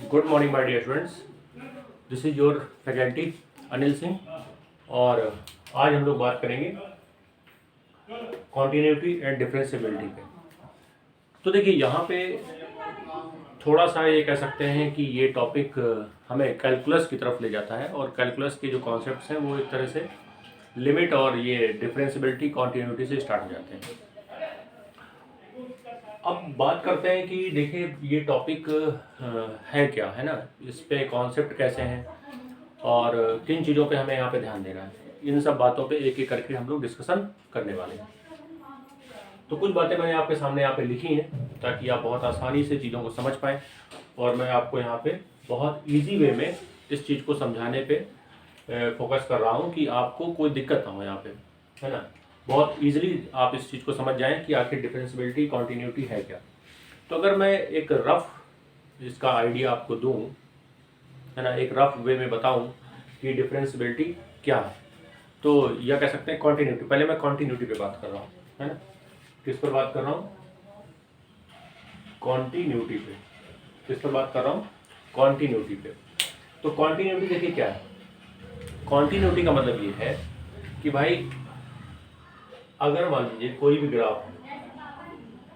Good morning my dear students, this is your faculty Anil Singh. और आज हम लोग बात करेंगे कॉन्टिन्यूटी एंड डिफरेंशियबिलिटी पे। तो देखिए यहाँ पे थोड़ा सा ये कह सकते हैं कि ये टॉपिक हमें कैलकुलस की तरफ ले जाता है, और कैलकुलस के जो कॉन्सेप्ट्स हैं वो एक तरह से लिमिट और ये डिफरेंशियबिलिटी कॉन्टिन्यूटी से स्टार्ट हो जाते हैं। अब बात करते हैं कि देखिए ये टॉपिक है क्या, है ना, इस पे कॉन्सेप्ट कैसे हैं और किन चीज़ों पे हमें यहाँ पे ध्यान देना है, इन सब बातों पे एक एक करके हम लोग डिस्कशन करने वाले हैं। तो कुछ बातें मैंने आपके सामने यहाँ पे लिखी हैं ताकि आप बहुत आसानी से चीज़ों को समझ पाएँ, और मैं आपको यहाँ पे बहुत ईजी वे में इस चीज़ को समझाने पे फोकस कर रहा हूँ कि आपको कोई दिक्कत ना हो यहाँ पे, है ना। बहुत ईजिली आप इस चीज़ को समझ जाएं कि आखिर डिफरेंशियबिलिटी कॉन्टिन्यूटी है क्या। तो अगर मैं एक रफ इसका आइडिया आपको दूं, है ना, एक रफ वे में बताऊं कि डिफरेंशियबिलिटी क्या है, तो यह कह सकते हैं कॉन्टिन्यूटी। पहले मैं कॉन्टिन्यूटी पे बात कर रहा हूँ, है ना। किस पर बात कर रहा हूँ? कॉन्टिन्यूटी पे। किस पर बात कर रहा हूँ? कॉन्टिन्यूटी पे। तो कॉन्टिन्यूटी देखिए क्या है। कॉन्टिन्यूटी का मतलब ये है कि भाई अगर मान लीजिए कोई भी ग्राफ है,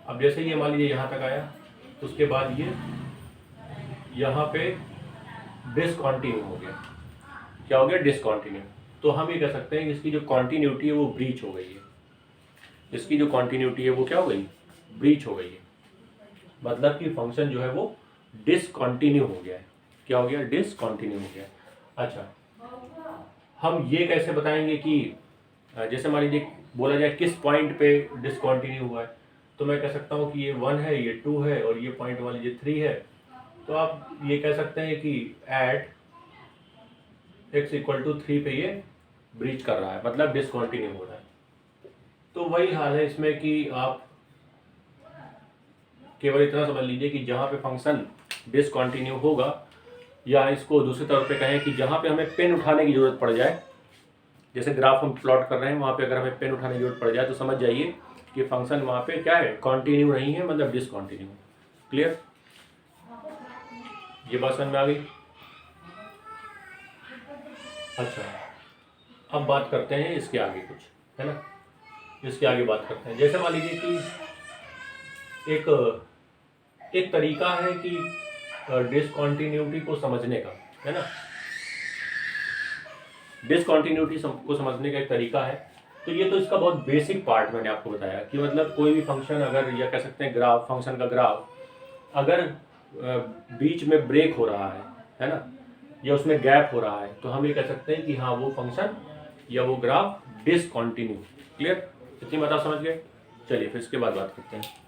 अब जैसे ये मान लीजिए यहाँ तक आया, उसके बाद ये यहाँ पे डिसकंटिन्यू हो गया। क्या हो गया? डिसकंटिन्यू। तो हम ये कह सकते हैं कि इसकी जो कॉन्टिन्यूटी है वो ब्रीच हो गई है। इसकी जो कॉन्टिन्यूटी है वो क्या हो गई? ब्रीच हो गई है। मतलब कि फंक्शन जो है वो डिसकंटिन्यू हो गया है। क्या हो गया? डिसकंटिन्यू हो गया। अच्छा, हम ये कैसे बताएंगे कि जैसे मान लीजिए बोला जाए किस पॉइंट पे डिसकंटिन्यू हुआ है, तो मैं कह सकता हूँ कि ये 1 है, ये 2 है और ये पॉइंट मान लीजिए 3 है। तो आप ये कह सकते हैं कि एट x = 3 पे ये ब्रीच कर रहा है, मतलब डिसकंटिन्यू हो रहा है। तो वही हाल है इसमें कि आप केवल इतना समझ लीजिए कि जहाँ पे फंक्शन डिसकंटिन्यू होगा, या इसको दूसरे तौर पे कहें कि जहाँ पे हमें पेन उठाने की ज़रूरत पड़ जाए, जैसे ग्राफ हम प्लॉट कर रहे हैं, वहाँ पे अगर हमें पेन उठाने की जरूरत पड़ जाए तो समझ जाइए कि फंक्शन वहाँ पे क्या है? कॉन्टिन्यू नहीं है, मतलब डिसकंटिन्यू। क्लियर? ये बात समझ में आ गई? अच्छा, अब बात करते हैं इसके आगे कुछ, है ना। इसके आगे बात करते हैं। जैसे मान लीजिए कि एक तरीका है कि डिसकंटिन्यूटी को समझने का, है ना। डिसकंटिन्यूटी को समझने का एक तरीका है। तो ये तो इसका बहुत बेसिक पार्ट मैंने आपको बताया कि मतलब कोई भी फंक्शन अगर, या कह सकते हैं ग्राफ, फंक्शन का ग्राफ अगर बीच में ब्रेक हो रहा है ना, या उसमें गैप हो रहा है, तो हम ये कह सकते हैं कि हाँ वो फंक्शन या वो ग्राफ डिसकंटिन्यू। क्लियर? इतनी बात आप समझ गए? चलिए फिर इसके बाद बात करते हैं।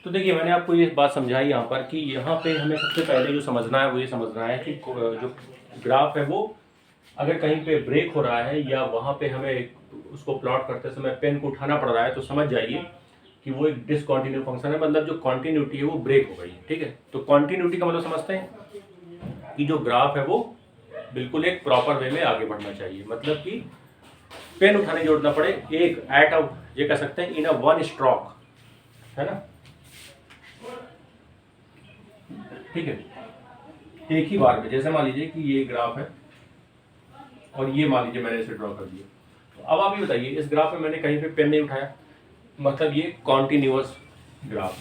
तो देखिए मैंने आपको ये बात समझाई यहाँ पर कि यहाँ पे हमें सबसे पहले जो समझना है वो ये समझना है कि जो ग्राफ है वो अगर कहीं पे ब्रेक हो रहा है या वहाँ पे हमें उसको प्लॉट करते समय पेन को उठाना पड़ रहा है, तो समझ जाइए कि वो एक डिसकंटिन्यू फंक्शन है, मतलब जो कॉन्टिन्यूटी है वो ब्रेक हो गई है। ठीक है, तो कॉन्टिन्यूटी का मतलब समझते हैं कि जो ग्राफ है वो बिल्कुल एक प्रॉपर वे में आगे बढ़ना चाहिए, मतलब कि पेन उठाने की जरूरत ना पड़े, एक एट अ, ये कह सकते हैं इन अ वन स्ट्रोक, है ना। ठीक है, एक ही बार में, जैसे मान लीजिए कि ये ग्राफ है और ये मान लीजिए मैंने इसे ड्रॉ कर दिया, तो अब आप ये बताइए इस ग्राफ में मैंने कहीं पे पेन नहीं उठाया, मतलब ये कॉन्टिन्यूअस ग्राफ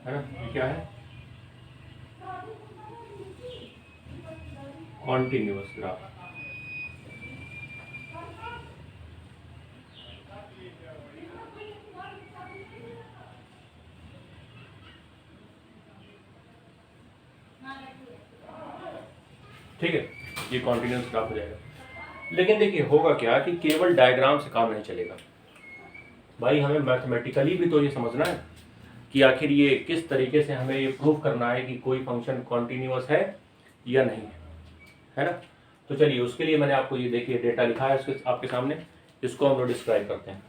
है ना। ये क्या है, कॉन्टिन्यूअस ग्राफ। ठीक है, ये कॉन्टिन्यूअस ग्राफ हो जाएगा। लेकिन देखिए होगा क्या कि केवल डायग्राम से काम नहीं चलेगा भाई, हमें मैथमेटिकली भी तो ये समझना है कि आखिर ये किस तरीके से हमें ये प्रूव करना है कि कोई फंक्शन कॉन्टिन्यूअस है या नहीं है ना। तो चलिए उसके लिए मैंने आपको ये देखिए डेटा लिखा है उसके आपके सामने, इसको हम लोग डिस्क्राइब करते हैं।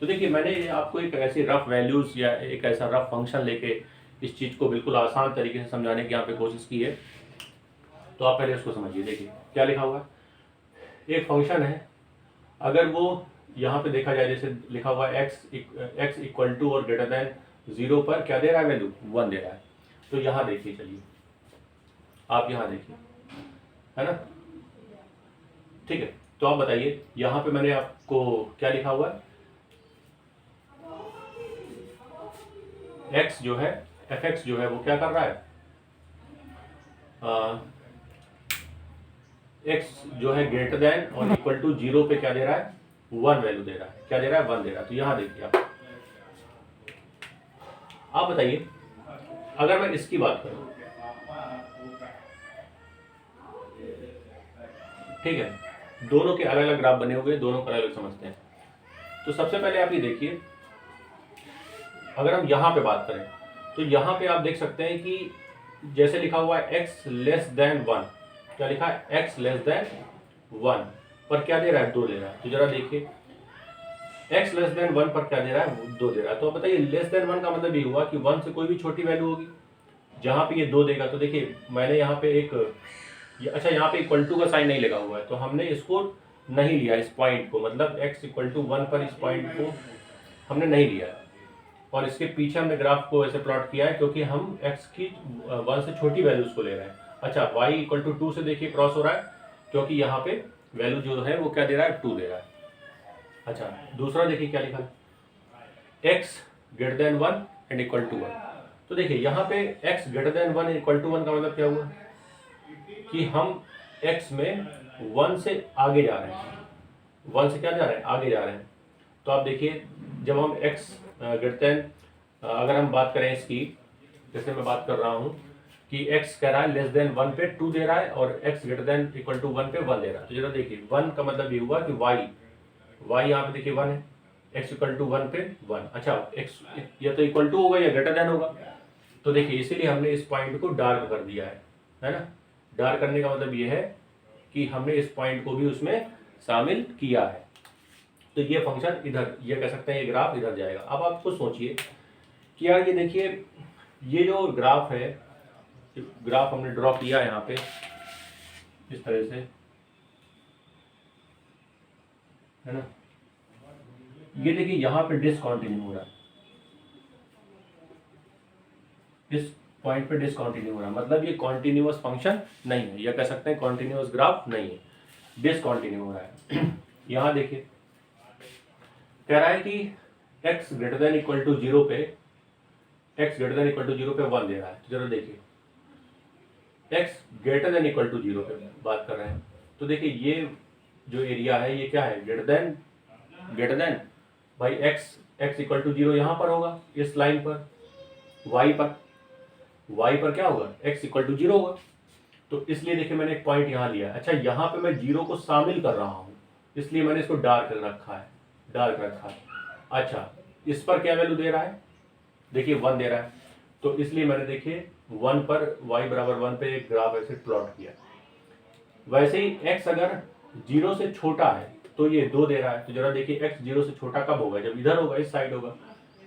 तो देखिए मैंने आपको एक ऐसी रफ वैल्यूज़ या एक ऐसा रफ फंक्शन लेके इस चीज़ को बिल्कुल आसान तरीके से समझाने की यहाँ पे कोशिश की है। तो आप पहले उसको समझिए, देखिए क्या लिखा हुआ है। एक फंक्शन है, अगर वो यहाँ पे देखा जाए जैसे लिखा हुआ है एक्स इक्वल टू और ग्रेटर देन 0 पर क्या दे रहा है, वैल्यू 1 दे रहा है। तो यहाँ देखिए, चलिए आप यहाँ देखिए, है ना। ठीक है, तो आप बताइए यहाँ पे मैंने आपको क्या लिखा हुआ है, एक्स जो है एफ एक्स जो है वो क्या कर रहा है, एक्स जो है ग्रेटर देन और इक्वल टू 0 पे क्या दे रहा है, 1 वैल्यू दे रहा है। क्या दे रहा है, 1 दे रहा है। तो यहाँ देखिए आप बताइए अगर मैं इसकी बात करूं, ठीक है, दोनों के अलग अलग ग्राफ बने हुए, दोनों का अलग समझते हैं। तो सबसे पहले आप ये देखिए, अगर हम यहाँ पे बात करें तो यहाँ पे आप देख सकते हैं कि जैसे लिखा हुआ है एक्स लेस देन 1, क्या लिखा है, एक्स लेस देन 1 पर क्या दे रहा है, 2 दे रहा है। तो जरा देखिए एक्स लेस देन 1 पर क्या दे रहा है, 2 दे रहा है। तो आप बताइए लेस देन 1 का मतलब ये हुआ कि 1 से कोई भी छोटी वैल्यू होगी, जहाँ पे ये 2 देगा। तो देखिए मैंने यहाँ पे एक अच्छा यहाँ पे इक्वल टू का साइन नहीं लगा हुआ है, तो हमने इसको नहीं लिया, इस पॉइंट को, मतलब x इक्वल टू 1 पर इस पॉइंट को हमने नहीं लिया है। और इसके पीछे हमने ग्राफ को ऐसे प्लॉट किया है क्योंकि हम x की 1 से छोटी वैल्यूज को ले रहे हैं। अच्छा y इक्वल टू 2 से देखिए क्रॉस हो रहा है, क्योंकि यहाँ पे वैल्यू जो है वो क्या दे रहा है, 2 दे रहा है। अच्छा दूसरा देखिए क्या लिखा है, x greater than 1 and equal to 1। तो देखिए यहाँ पे x greater than 1 equal to 1 का मतलब क्या हुआ कि हम x में 1 से आगे जा रहे हैं, 1 से क्या जा रहे हैं, आगे जा रहे हैं। तो आप देखिए जब हम x ग्रेटर देन, अगर हम बात करें इसकी, जैसे मैं बात कर रहा हूँ कि x कह रहा है लेस देन 1 पे 2 दे रहा है और x greater than equal to 1 पे 1 दे रहा है। तो जरा देखिए 1 का मतलब ये हुआ कि y यहाँ पे देखिए 1 है, x इक्वल टू 1 पे 1। अच्छा x या तो इक्वल टू होगा या ग्रेटर देन होगा। तो देखिए इसीलिए हमने इस पॉइंट को डार्क कर दिया है ना। डार्क करने का मतलब ये है कि हमने इस पॉइंट को भी उसमें शामिल किया है। तो ये फंक्शन इधर, ये कह सकते हैं ये ग्राफ इधर जाएगा। अब आप कुछ सोचिए कि यार ये देखिए ये जो ग्राफ है, ग्राफ हमने ड्रॉ किया है यहाँ पे इस तरह से, है ना। ये देखिए यहाँ पे डिसकंटिन्यू हो रहा है, इस पॉइंट पे डिसकंटिन्यू हो रहा है, मतलब ये कॉन्टिन्यूअस फंक्शन नहीं है, या कह सकते हैं कॉन्टिन्यूअस ग्राफ नहीं है, डिसकंटिन्यू हो रहा है। यहाँ देखिए कह रहा है कि x greater than equal to 0 पे, x greater than equal to 0 पे 1 दे रहा है। तो जरा देखिए x greater than equal to 0 पे बात कर रहे हैं। तो देखिए ये जो एरिया है ये क्या है, ग्रेटर देन भाई x इक्वल टू 0 यहाँ पर होगा, इस लाइन पर, y पर क्या होगा, x इक्वल टू 0 होगा। तो इसलिए देखिए मैंने एक पॉइंट यहाँ लिया है। अच्छा यहाँ पे मैं 0 को शामिल कर रहा हूँ, इसलिए मैंने इसको डार्क रखा है। अच्छा इस पर क्या वैल्यू दे रहा है, देखिए 1 दे रहा है। तो इसलिए मैंने देखिए 1 पर y बराबर 1 पे एक ग्राफ ऐसे प्लॉट किया। वैसे ही x अगर जीरो से छोटा है तो ये 2 दे रहा है। तो जरा देखिए x जीरो से छोटा कब होगा, जब इधर होगा, इस साइड होगा।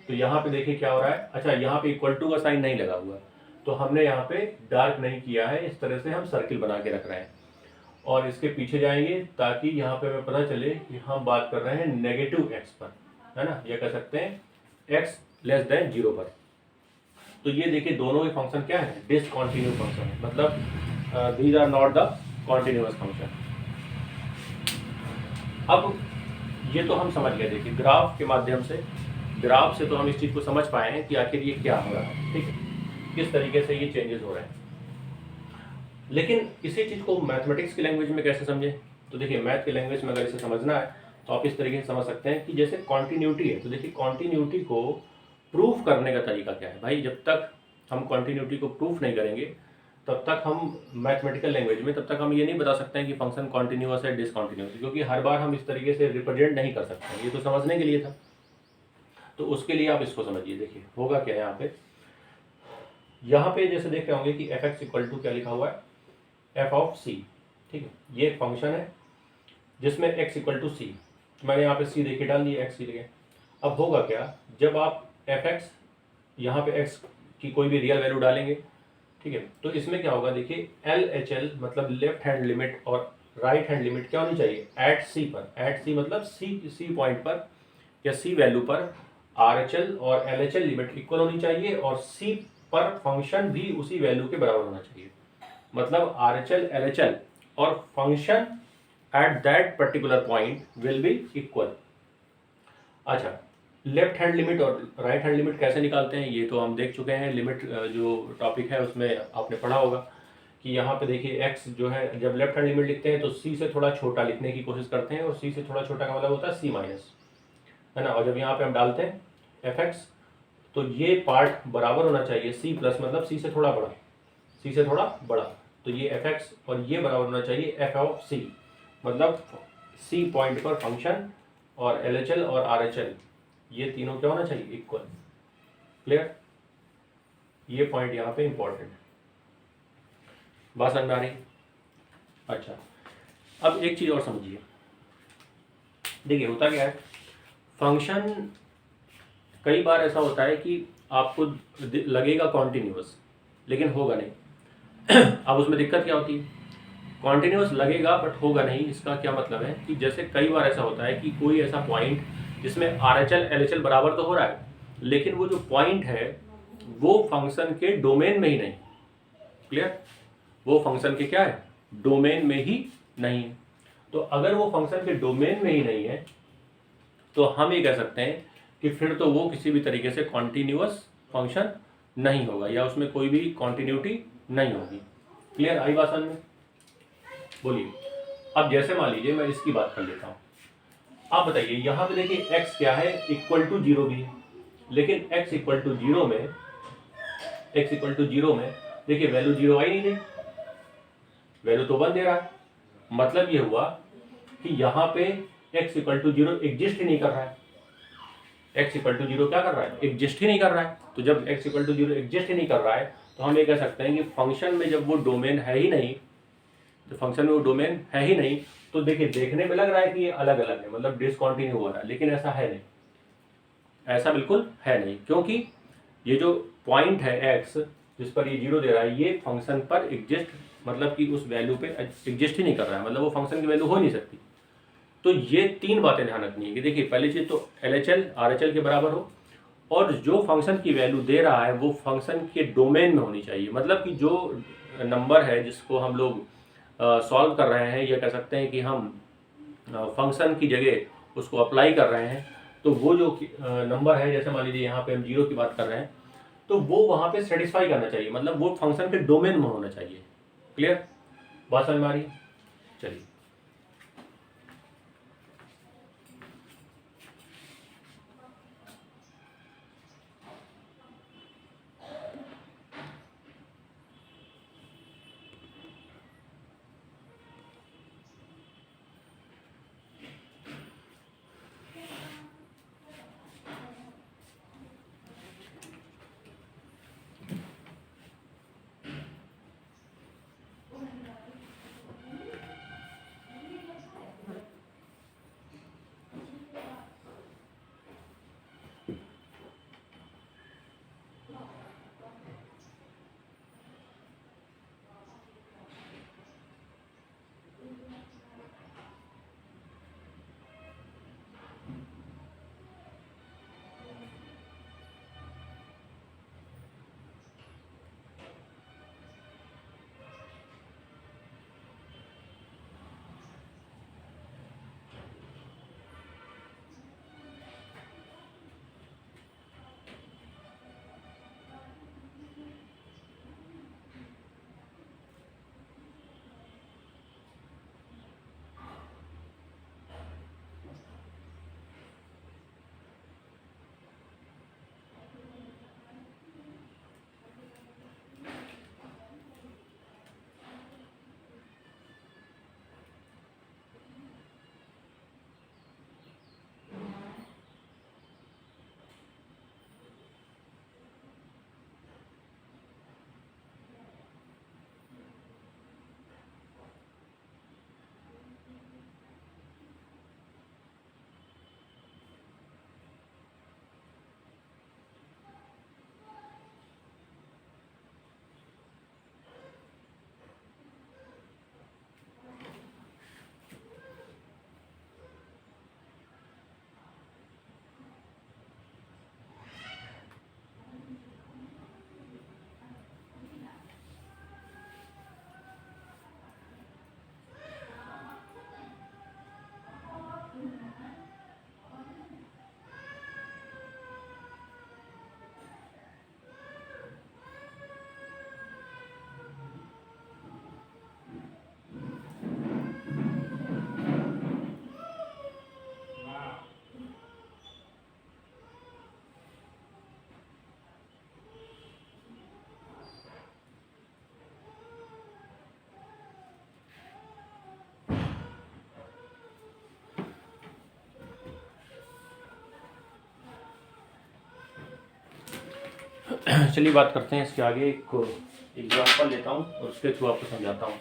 तो यहाँ पे देखिए क्या हो रहा है, अच्छा यहाँ पे इक्वल टू का साइन नहीं लगा हुआ, तो हमने यहाँ पे डार्क नहीं किया है, इस तरह से हम सर्किल बना के रख रहे हैं। और इसके पीछे जाएंगे ताकि यहाँ पे हमें पता चले कि हम बात कर रहे हैं नेगेटिव एक्स पर, है ना, या कह सकते हैं एक्स लेस देन 0 पर। तो ये देखिए दोनों के फंक्शन क्या है, डिसकंटिन्यू फंक्शन है, मतलब these are not the continuous function. अब ये तो हम समझ गए, देखिए ग्राफ के माध्यम से, ग्राफ से तो हम इस चीज़ को समझ पाए हैं कि आखिर ये क्या हो रहा है, ठीक है, किस तरीके से ये चेंजेस हो रहे हैं। लेकिन इसी चीज़ को मैथमेटिक्स की लैंग्वेज में कैसे समझें, तो देखिए मैथ की लैंग्वेज में अगर इसे समझना है तो आप इस तरीके से समझ सकते हैं कि जैसे कॉन्टिन्यूटी है, तो देखिए कॉन्टिन्यूटी को प्रूफ करने का तरीका क्या है भाई। जब तक हम कॉन्टिन्यूटी को प्रूफ नहीं करेंगे तब तक हम मैथमेटिकल लैंग्वेज में, तब तक हम ये नहीं बता सकते हैं कि फंक्शन कॉन्टिन्यूअस है डिसकॉन्टिन्यूअस, क्योंकि हर बार हम इस तरीके से रिप्रेजेंट नहीं कर सकते हैं, ये तो समझने के लिए था। तो उसके लिए आप इसको समझिए, देखिए होगा क्या यहाँ पे जैसे देख रहे होंगे कि एफ एक्स इक्वल टू क्या लिखा हुआ है, एफ ऑफ सी, ठीक है, ये एक फंक्शन है जिसमें एक्स इक्वल टू सी, मैंने यहाँ पे सी देखिए डाल दिया, एक्स सी लिखे। अब होगा क्या, जब आप एफ एक्स यहाँ पे एक्स की कोई भी रियल वैल्यू डालेंगे, ठीक है, तो इसमें क्या होगा, देखिए एल एच एल मतलब लेफ्ट हैंड लिमिट और राइट हैंड लिमिट क्या होनी चाहिए, एट सी पर, एट सी मतलब सी पॉइंट पर या सी वैल्यू पर आर एच एल और L H L limit equal होनी चाहिए, और सी पर फंक्शन भी उसी वैल्यू के बराबर होना चाहिए। मतलब R H L, L H L और function at that particular point will be equal. अच्छा, लेफ्ट हैंड लिमिट और राइट हैंड लिमिट कैसे निकालते हैं ये तो हम देख चुके हैं, लिमिट जो टॉपिक है उसमें आपने पढ़ा होगा कि यहाँ पे देखिए x जो है, जब लेफ्ट हैंड लिमिट लिखते हैं तो c से थोड़ा छोटा लिखने की कोशिश करते हैं, और c से थोड़ा छोटा का मतलब होता है c माइनस, है ना। और जब यहाँ पे हम डालते हैं fx तो ये पार्ट बराबर होना चाहिए c प्लस, मतलब c से थोड़ा बड़ा, c से थोड़ा बड़ा, तो ये fx और ये बराबर होना चाहिए f ऑफ c, मतलब c पॉइंट पर फंक्शन और LHL और RHL ये तीनों क्या होना चाहिए, इक्वल। क्लियर, ये पॉइंट यहाँ पे इंपॉर्टेंट है, बात समझ में आ रही। अच्छा, अब एक चीज़ और समझिए, देखिए होता क्या है, फंक्शन कई बार ऐसा होता है कि आपको लगेगा कॉन्टिन्यूअस लेकिन होगा नहीं। अब उसमें दिक्कत क्या होती है, कॉन्टिन्यूअस लगेगा बट होगा नहीं, इसका क्या मतलब है कि जैसे कई बार ऐसा होता है कि कोई ऐसा पॉइंट जिसमें RHL LHL बराबर तो हो रहा है, लेकिन वो जो पॉइंट है वो फंक्शन के डोमेन में ही नहीं। क्लियर, वो फंक्शन के क्या है, डोमेन में ही नहीं है। तो अगर वो फंक्शन के डोमेन में ही नहीं है तो हम ये कह सकते हैं कि फिर तो वो किसी भी तरीके से कॉन्टिन्यूअस फंक्शन नहीं होगा, या उसमें कोई भी कॉन्टिन्यूटी नहीं होगी। क्लियर, आई बात समझ में, बोलिए। अब जैसे मान लीजिए मैं इसकी बात कर लेता हूँ, आप बताइए यहाँ पे देखिए x क्या है, इक्वल टू 0 भी है, लेकिन x इक्वल टू 0 में, x इक्वल टू 0 में देखिए वैल्यू 0 आई नहीं रही, वैल्यू तो 1 दे रहा है। मतलब ये हुआ कि यहाँ पे x इक्वल टू 0 एग्जिस्ट ही नहीं कर रहा है, x इक्वल टू 0 क्या कर रहा है, एग्जिस्ट ही नहीं कर रहा है। तो जब x इक्वल टू 0 एग्जिस्ट ही नहीं कर रहा है तो हम ये कह सकते हैं कि फंक्शन में जब वो डोमेन है ही नहीं, तो फंक्शन में वो डोमेन है ही नहीं, तो देखिए देखने में लग रहा है कि ये अलग अलग है, मतलब डिसकंटिन्यू हो रहा है, लेकिन ऐसा है नहीं, ऐसा बिल्कुल है नहीं, क्योंकि ये जो पॉइंट है x जिस पर ये 0 दे रहा है, ये फंक्शन पर एग्जिस्ट, मतलब कि उस वैल्यू पे एग्जिस्ट ही नहीं कर रहा है, मतलब वो फंक्शन की वैल्यू हो नहीं सकती। तो ये तीन बातें ध्यान रखनी है कि देखिए पहली चीज़ तो LHL RHL के बराबर हो, और जो फंक्शन की वैल्यू दे रहा है वो फंक्शन के डोमेन में होनी चाहिए, मतलब कि जो नंबर है जिसको हम लोग सॉल्व कर रहे हैं, या कह सकते हैं कि हम फंक्शन की जगह उसको अप्लाई कर रहे हैं, तो वो जो नंबर है, जैसे मान लीजिए यहाँ पे हम 0 की बात कर रहे हैं, तो वो वहाँ पे सेटिस्फाई करना चाहिए, मतलब वो फंक्शन के डोमेन में होना चाहिए। क्लियर, बात समझ में आ रही, चलिए। चलिए बात करते हैं इसके आगे। एक एग्जाम्पल लेता हूँ और उसके थ्रू आपको समझाता हूँ।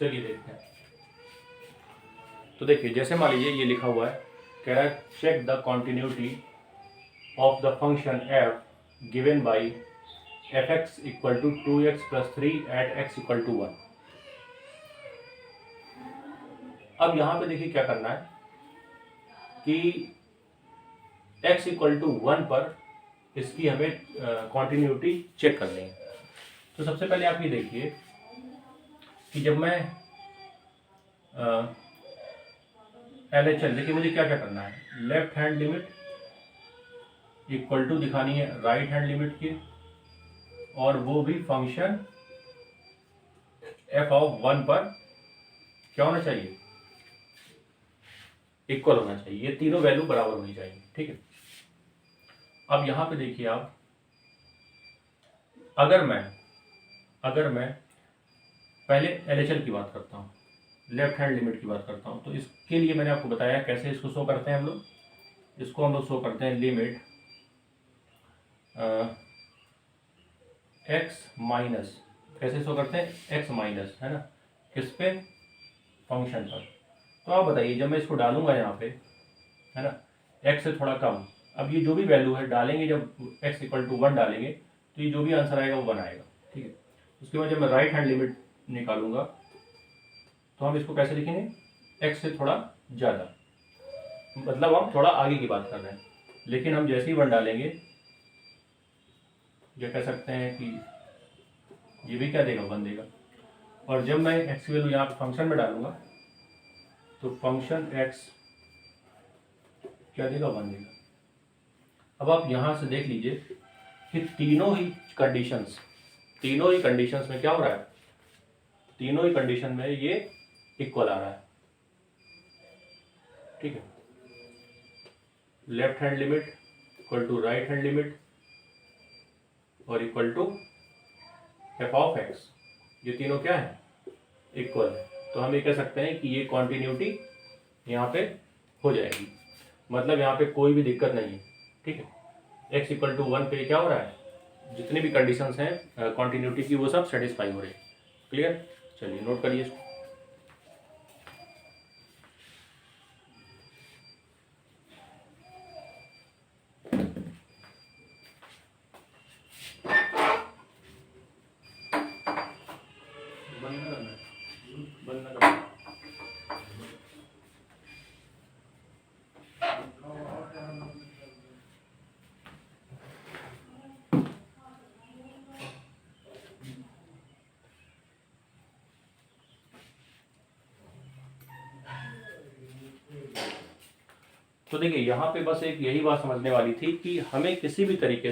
चलिए देखते हैं। तो देखिए, जैसे मान लीजिए ये लिखा हुआ है, कह रहा है check the continuity of the function f given by f x equal to 2x + 3 at x equal to 1। अब यहाँ पे देखिए क्या करना है कि x इक्वल टू 1 पर इसकी हमें कॉन्टिन्यूटी चेक करनी है। तो सबसे पहले आप ये देखिए कि जब मैं LHL, देखिए मुझे क्या क्या करना है, left hand limit equal to दिखानी है राइट हैंड लिमिट की, और वो भी फंक्शन f ऑफ 1 पर क्या होना चाहिए, इक्वल होना चाहिए। ये तीनों वैल्यू बराबर होनी चाहिए, ठीक है। अब यहां पे देखिए आप, अगर मैं पहले LHL की बात करता हूँ, लेफ्ट हैंड लिमिट की बात करता हूँ, तो इसके लिए मैंने आपको बताया कैसे इसको शो करते हैं हम लोग। इसको हम लोग शो करते हैं लिमिट x माइनस, कैसे शो करते हैं, x माइनस, है ना, किस पे, फंक्शन पर। तो आप बताइए, जब मैं इसको डालूंगा यहाँ पे, है ना, x से थोड़ा कम, अब ये जो भी वैल्यू है डालेंगे, जब x इक्वल टू 1 डालेंगे तो ये जो भी आंसर आएगा वो 1 आएगा, ठीक है। उसके बाद जब मैं राइट हैंड लिमिट निकालूंगा तो हम इसको कैसे लिखेंगे, x से थोड़ा ज़्यादा, मतलब हम थोड़ा आगे की बात कर रहे हैं। लेकिन हम जैसे ही 1 डालेंगे, ये कह सकते हैं कि ये भी क्या देगा, 1 देगा। और जब मैं x की वैल्यू यहाँ पे फंक्शन में डालूंगा तो फंक्शन x क्या देगा, 1 देगा। अब आप यहाँ से देख लीजिए कि तीनों ही कंडीशंस में क्या हो रहा है, तीनों ही कंडीशन में ये इक्वल आ रहा है, ठीक है। Left hand limit equal to right hand limit और equal to f of x, ये तीनों क्या है, इक्वल है। तो हम ये कह सकते हैं कि ये कॉन्टिन्यूटी यहाँ पे हो जाएगी, मतलब यहाँ पे कोई भी दिक्कत नहीं है, ठीक है। x इक्वल टू 1 पे क्या हो रहा है, जितनी भी कंडीशंस हैं कॉन्टिन्यूटी की, वो सब सेटिस्फाई हो रही है। क्लियर, चलिए नोट करिए इसको। बंद ना करना। तो देखिए यहाँ पे बस एक यही बात समझने वाली थी कि हमें किसी भी तरीके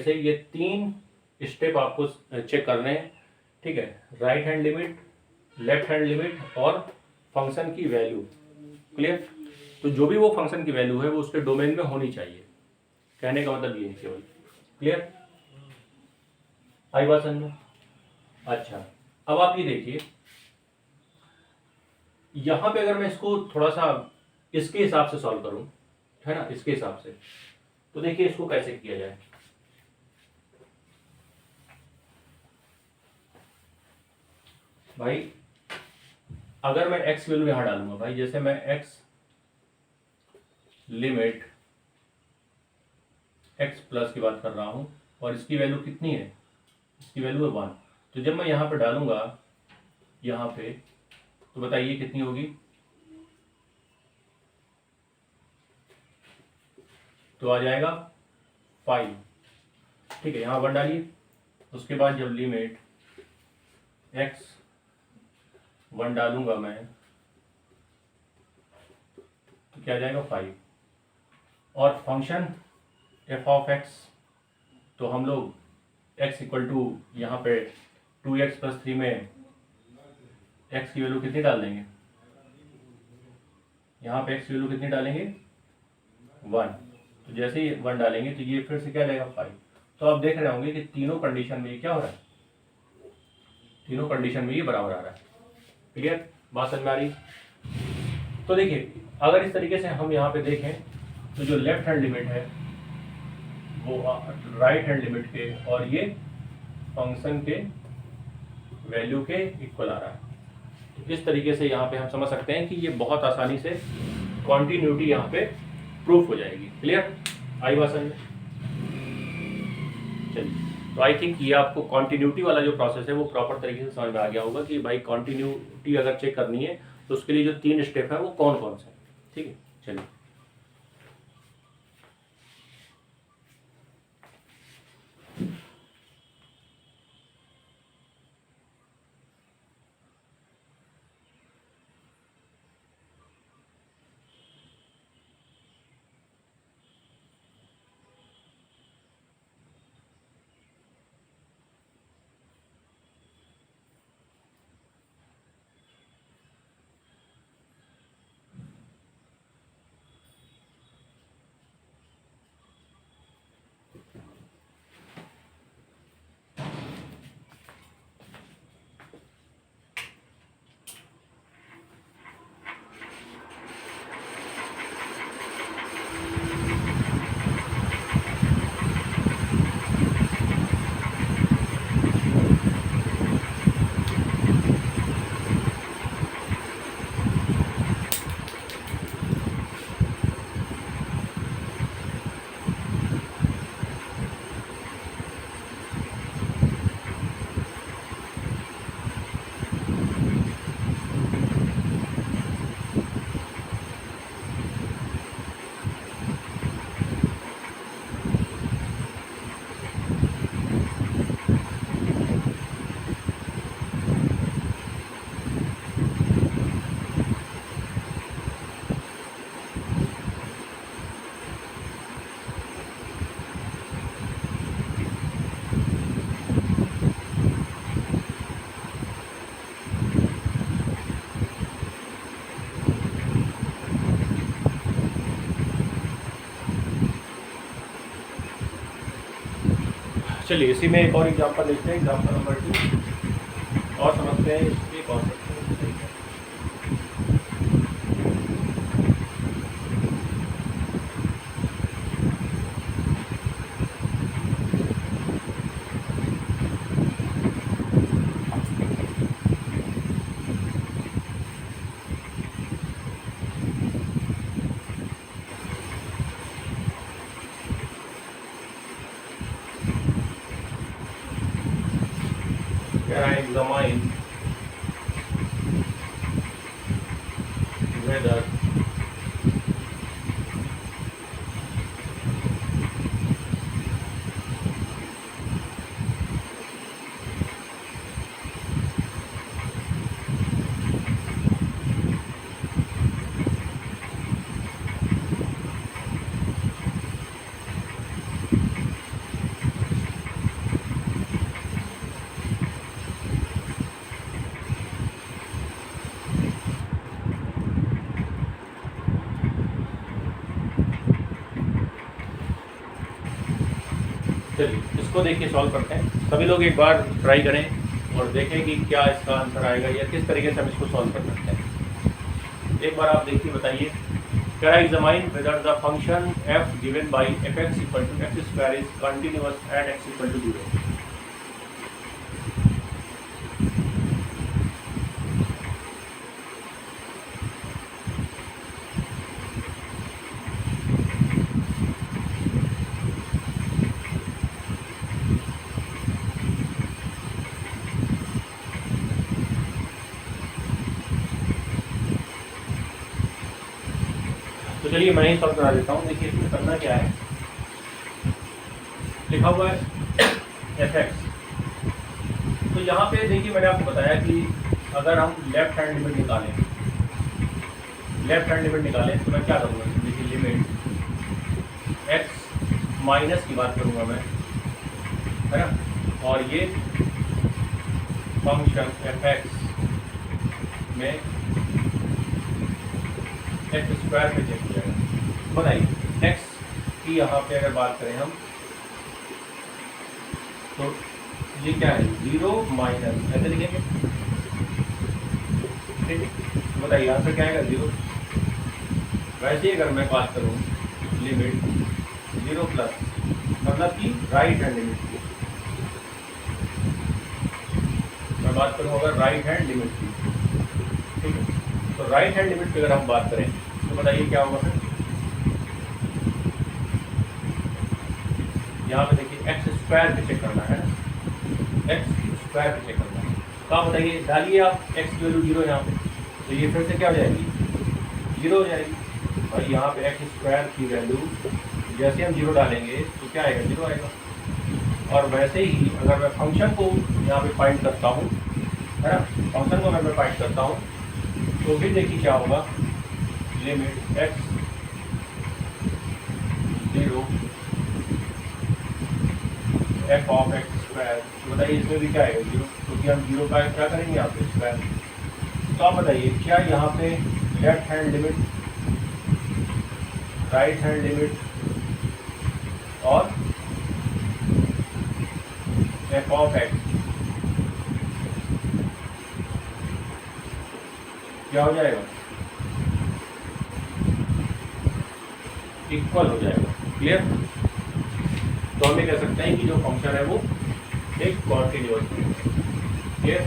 से ये 3 स्टेप आपको चेक करने हैं, ठीक है। Right hand limit, left hand limit और फंक्शन की वैल्यू। क्लियर, तो जो भी वो फंक्शन की वैल्यू है वो उसके डोमेन में होनी चाहिए, कहने का मतलब ये है केवल। क्लियर, आई बात समझ में। अच्छा, अब आप ये देखिए, यहाँ पे अगर मैं इसको थोड़ा सा इसके हिसाब से सॉल्व करूं, है ना, इसके हिसाब से, तो देखिए इसको कैसे किया जाए। भाई अगर मैं x वैल्यू यहां डालूंगा, भाई जैसे मैं x लिमिट x प्लस की बात कर रहा हूँ और इसकी वैल्यू कितनी है, इसकी वैल्यू है 1। तो जब मैं यहाँ पे डालूंगा यहाँ पे, तो बताइए कितनी होगी, तो आ जाएगा 5। ठीक है, यहाँ 1 डालिए। उसके बाद जब लिमिट x 1 डालूंगा मैं, तो क्या आ जाएगा 5। और फंक्शन f ऑफ x, तो हम लोग x इक्वल टू यहाँ पे 2x प्लस 3 में x की वैल्यू कितनी डाल देंगे, यहाँ पे x की वैल्यू कितनी डालेंगे 1। तो जैसे ही 1 डालेंगे तो ये फिर से क्या जाएगा 5। तो आप देख रहे होंगे कि तीनों कंडीशन में ये क्या हो रहा है, तीनों कंडीशन में ये बराबर आ रहा है। क्लियर, बात समझ में आ रही। तो देखिए, अगर इस तरीके से हम यहाँ पे देखें तो जो लेफ्ट हैंड लिमिट है वो राइट हैंड लिमिट के और ये फंक्शन के वैल्यू के इक्वल आ रहा है। तो इस तरीके से यहाँ पे हम समझ सकते हैं कि ये बहुत आसानी से कॉन्टिन्यूटी यहाँ पे प्रूफ हो जाएगी। क्लियर, आई बात समझ में। चलिए, तो आई थिंक ये आपको कॉन्टिन्यूटी वाला जो प्रोसेस है वो प्रॉपर तरीके से समझ में आ गया होगा कि भाई कॉन्टिन्यूटी अगर चेक करनी है तो उसके लिए जो 3 स्टेप है वो कौन कौन से हैं। ठीक है, चलिए। चलिए, इसी में एक और एग्जांपल देखते हैं, एग्जांपल नंबर 2, और समझते हैं इसके कॉन्सेप्ट। Examine whether चलिए इसको देखिए सॉल्व करते हैं। सभी लोग एक बार ट्राई करें और देखें कि क्या इसका आंसर आएगा या किस तरीके से हम इसको सॉल्व कर सकते हैं। एक बार आप देखिए, बताइए। क्या examine whether the function f given by fx equal to x square is continuous at x equal to 0। तो चलिए मैं ही सॉल्व करा देता हूँ। देखिए इसमें करना क्या है, लिखा हुआ है fx। तो यहाँ पे देखिए मैंने आपको बताया कि अगर हम लेफ्ट हैंड लिमिट निकालें तो मैं क्या करूँगा, देखिए लिमिट x माइनस की बात करूँगा मैं, है ना, और ये फंक्शन fx में एक्स स्क्वायर पे चेक हो जाएगा। बताइए x की यहाँ पे अगर बात करें हम तो ये क्या है, 0 माइनस ऐसे लिखेंगे, ठीक है। बताइए आंसर क्या आएगा, 0। वैसे ही अगर मैं बात करूँ लिमिट 0 प्लस मतलब कि राइट हैंड लिमिट की, मैं बात करूँ अगर राइट हैंड लिमिट की, ठीक है। तो राइट हैंड लिमिट की अगर हम बात करें तो बताइए क्या होगा फिर, यहाँ पे देखिए एक्स स्क्वायर पे चेक करना है, एक्स स्क्वायर पे चेक करना है। तो आप बताइए, डालिए आप एक्स की वैल्यू 0 यहाँ पे, तो ये फिर से क्या हो जाएगी, 0 हो जाएगी। और यहाँ पे एक्स स्क्वायर की वैल्यू जैसे हम 0 डालेंगे तो क्या आएगा, 0 आएगा। और वैसे ही अगर मैं फंक्शन को यहाँ पे फाइंड करता हूँ, है ना, फंक्शन को अगर मैं फाइंड करता हूँ तो फिर देखिए क्या होगा, limit x 0 F of x square, तो बताइए इसमें भी क्या आएगा, 0, क्योंकि हम 0 का क्या करेंगे यहाँ पे स्क्वायर। तो आप बताइए क्या यहाँ पे left hand limit, right hand limit और एफ ऑफ एक्स क्या हो जाएगा, इक्वल हो जाएगा। क्लियर। तो हम ये कह सकते हैं कि जो फंक्शन है वो एक कॉन्टिन्यूअस है। क्लियर।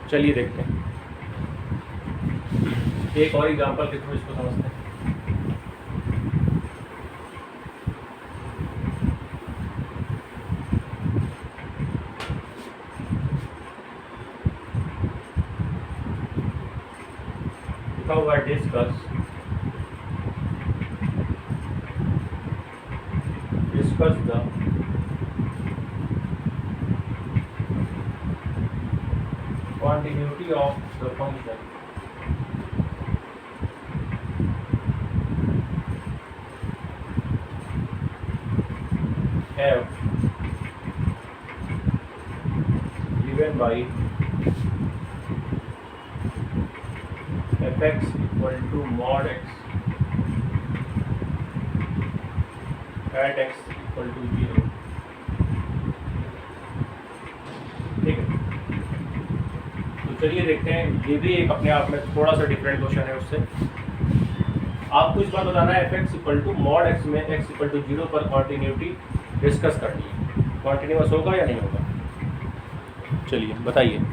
चलिए देखते हैं एक और एग्जांपल के थ्रू इसको समझते हैं। लिखा हुआ है discuss the continuity of the function f given by fx equal to mod x at x equal to 0। ठीक है। तो चलिए देखते हैं, ये भी एक अपने आप में थोड़ा सा डिफरेंट क्वेश्चन है उससे। आपको इस बार बताना है fx equal to mod x में x इक्वल टू 0 पर कॉन्टिन्यूटी डिस्कस करनी है। कॉन्टिन्यूअस होगा या नहीं होगा, चलिए बताइए।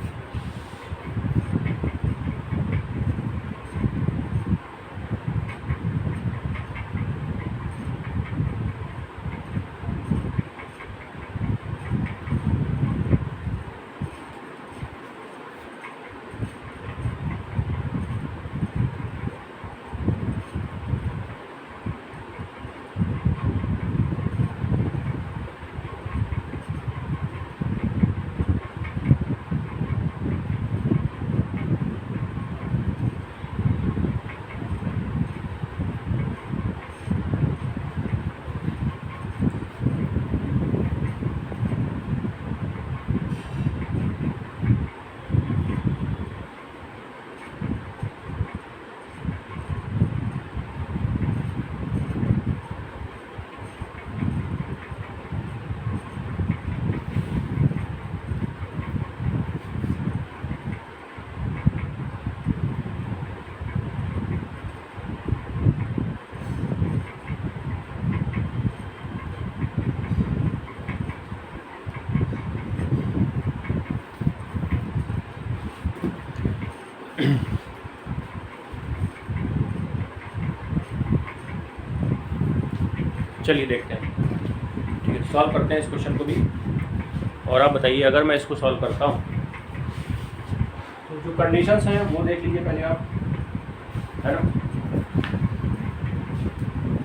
चलिए देखते हैं, ठीक है, सॉल्व करते हैं इस क्वेश्चन को भी। और आप बताइए अगर मैं इसको सॉल्व करता हूँ तो जो कंडीशंस हैं वो देख लीजिए पहले आप, है ना।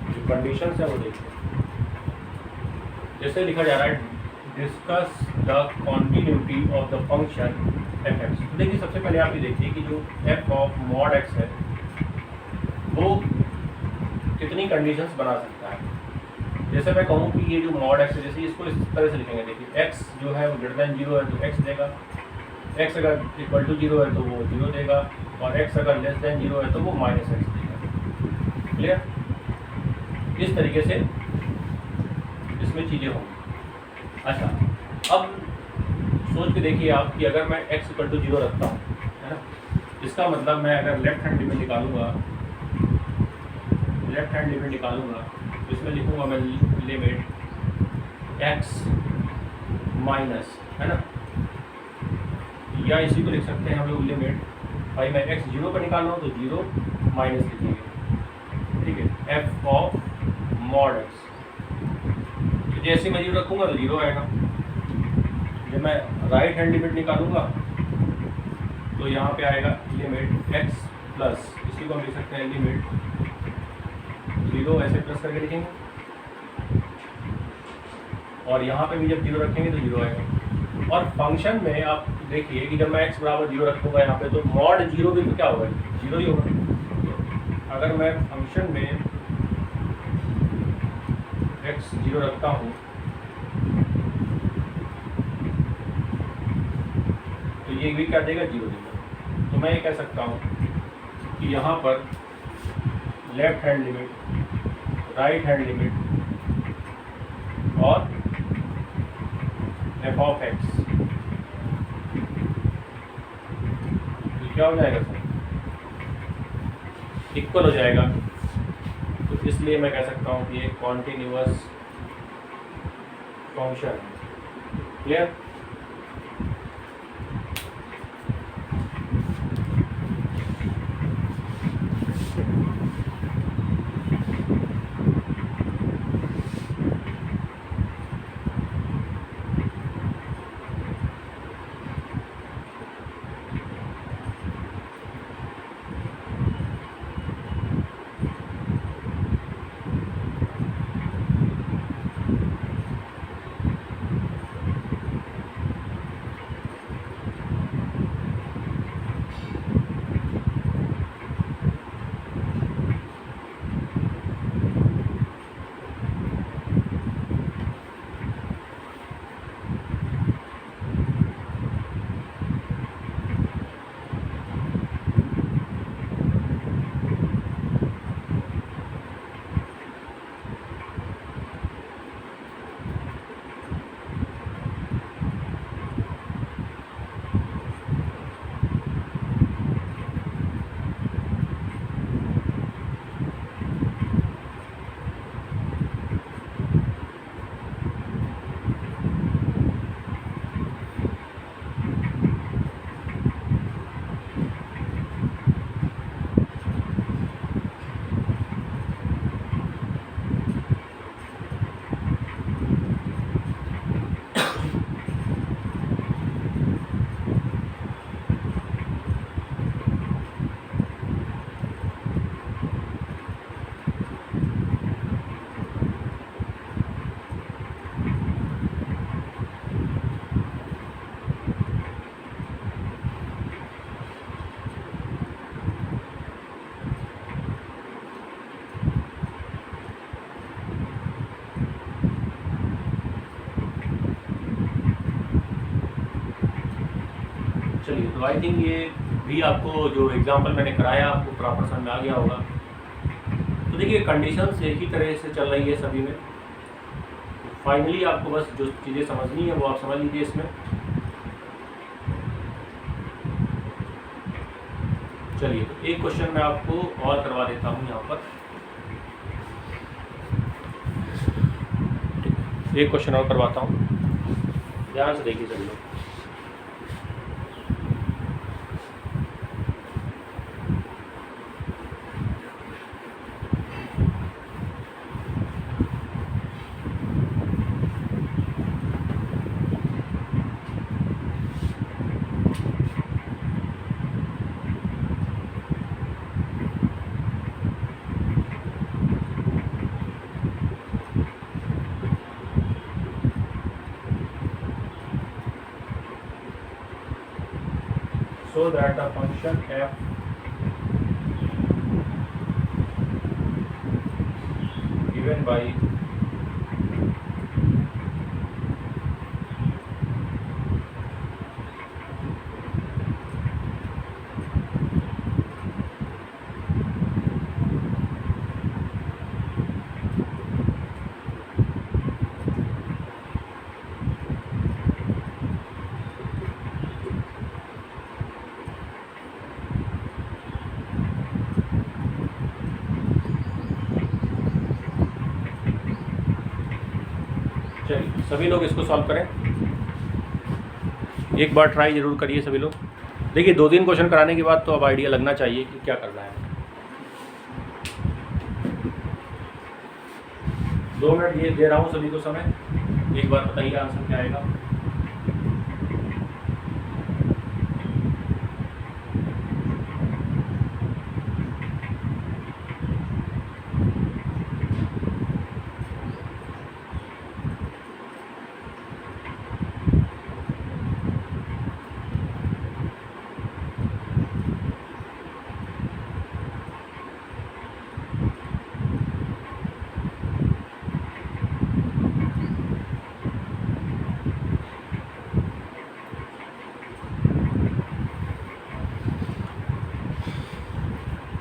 जो कंडीशंस है वो देखिए, जैसे लिखा जा रहा है discuss the continuity of the function F x. तो देखिए सबसे पहले आप ये देखिए कि जो एफ ऑफ मॉड एक्स है वो कितनी कंडीशंस बना सकता है। जैसे मैं कहूँ कि ये जो मॉड एक्स है, जैसे इसको इस तरह से लिखेंगे, देखिए एक्स जो है वो ग्रेटर देन 0 है तो एक्स देगा, एक्स अगर इक्वल टू 0 है तो वो 0 देगा, और एक्स अगर लेस देन 0 है तो वो माइनस एक्स देगा। क्लियर? इस तरीके से इसमें चीज़ें होंगी। अच्छा, अब सोच के देखिए आप कि अगर मैं x इक्वल टू 0 रखता हूँ, है ना, इसका मतलब मैं अगर लेफ्ट हैंड लिमिट निकालूंगा, तो इसमें लिखूंगा मैं लिमिट x माइनस, है ना, या इसी को लिख सकते हैं हम लोग लिमिट, भाई मैं x 0 पर निकाल रहा हूँ तो 0 माइनस लिखेंगे, ठीक है, f ऑफ मॉड x। तो जैसे मैं 0 रखूँगा तो 0 आएगा। जब मैं राइट हैंड लिमिट निकालूंगा तो यहाँ पे आएगा लिमिट x प्लस, इसी को हम लिख सकते हैं लिमिट 0, ऐसे प्लस करके लिखेंगे, और यहाँ पे भी जब 0 रखेंगे तो 0 आएगा। और फंक्शन में आप देखिए कि जब मैं x बराबर 0 रखूँगा यहाँ पे तो मॉड 0 भी तो क्या होगा, 0 ही होगा। अगर मैं फंक्शन में x 0 रखता हूँ तो ये भी क्या देगा, 0 देगा। तो मैं ये कह सकता हूँ कि यहाँ पर left hand limit, right hand limit और f ऑफ x तो क्या हो जाएगा सर, इक्वल हो जाएगा। तो इसलिए मैं कह सकता हूँ कि ये कॉन्टिन्यूअस फंक्शन है। क्लियर? चलिए, तो आई थिंक ये भी आपको जो एग्जांपल मैंने कराया आपको प्रॉपर समझ में आ गया होगा। तो देखिए कंडीशंस एक ही तरह से चल रही है सभी में। फाइनली आपको बस जो चीज़ें समझनी है वो आप समझ लीजिए इसमें। चलिए, तो एक क्वेश्चन मैं आपको और करवा देता हूँ यहाँ पर। एक क्वेश्चन और करवाता हूँ, ध्यान से देखिए सभी लोग। so that the function f given by चलिए सभी लोग इसको सॉल्व करें, एक बार ट्राई जरूर करिए सभी लोग। देखिए 2-3 क्वेश्चन कराने के बाद तो अब आइडिया लगना चाहिए कि क्या करना है। 2 मिनट ये दे रहा हूँ सभी को समय, एक बार बताइए आंसर क्या आएगा।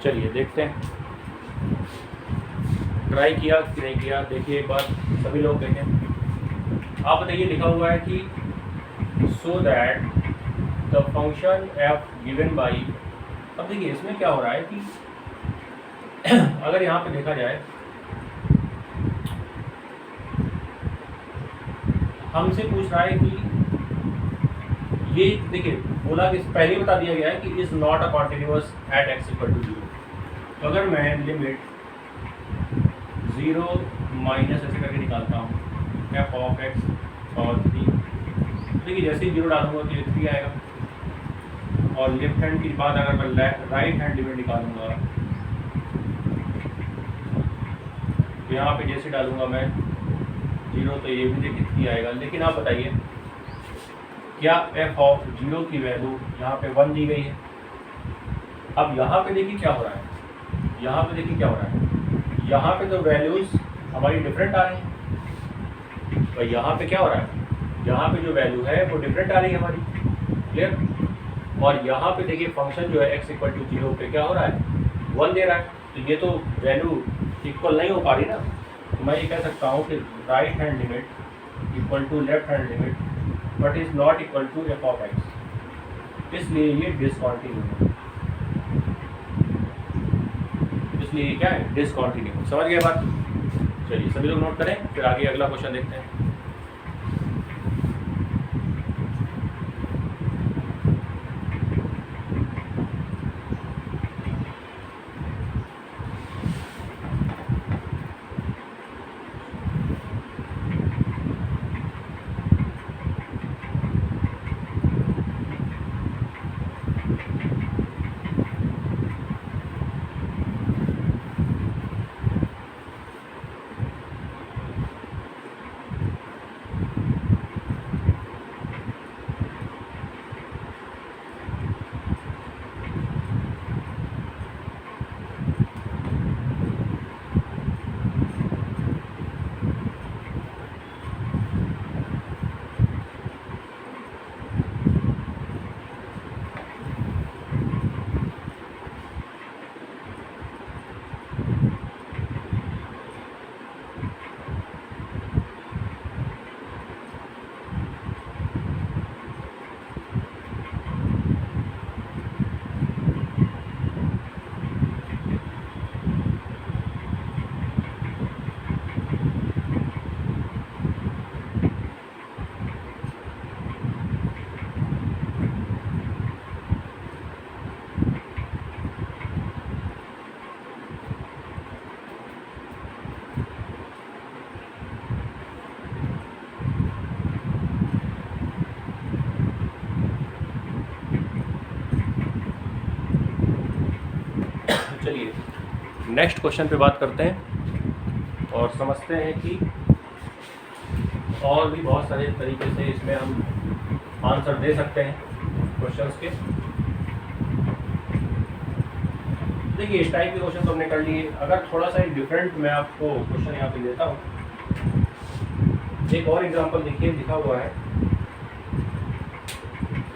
चलिए देखते हैं ट्राई किया कि नहीं किया। देखिए एक बार सभी लोग देखें। आप बताइए, लिखा हुआ है कि so that the function f given by. अब देखिए इसमें क्या हो रहा है कि अगर यहाँ पे देखा जाए, हमसे पूछ रहा है कि ये देखिए बोला कि पहले ही बता दिया गया है कि is not a continuous at x equal to 0। तो अगर मैं लिमिट 0 माइनस ऐसे करके निकालता हूँ एफ ऑफ एक्स और 3, देखिए जैसे ही 0 डालूंगा तो ये 3 आएगा। और लेफ्ट हैंड की बात अगर मैं राइट हैंड लिमिट निकालूंगा तो यहाँ पे जैसे डालूंगा मैं 0 तो ये भी देखिए 3 आएगा। लेकिन आप बताइए क्या f ऑफ 0 की वैल्यू यहाँ पे 1 दी गई है। अब यहाँ पे देखिए क्या हो रहा है, यहाँ पे देखिए क्या हो रहा है, यहाँ पे तो वैल्यूज हमारी डिफरेंट आ रही हैं। तो यहाँ पे क्या हो रहा है, यहाँ पे जो वैल्यू है वो डिफरेंट आ रही है हमारी, क्लियर। और यहाँ पे देखिए फंक्शन जो है x इक्वल टू 0 पे क्या हो रहा है 1 दे रहा है। तो ये तो वैल्यू इक्वल नहीं हो पा रही ना। तो मैं ये कह सकता हूँ कि right hand limit equal to left hand limit but is not equal to f of x, इसलिए ये डिसकॉन्टिन्यू है। इसलिए ये क्या है, डिसकॉन्टिन्यू। समझ गए बात। चलिए सभी लोग नोट करें, फिर आगे अगला क्वेश्चन देखते हैं। चलिए नेक्स्ट क्वेश्चन पे बात करते हैं और समझते हैं कि और भी बहुत सारे तरीके से इसमें हम आंसर दे सकते हैं क्वेश्चंस के। देखिए इस टाइप के क्वेश्चन तो हमने कर लिए। अगर थोड़ा सा डिफरेंट मैं आपको क्वेश्चन यहाँ पे देता हूँ, एक और एग्जांपल देखिए लिखा हुआ है,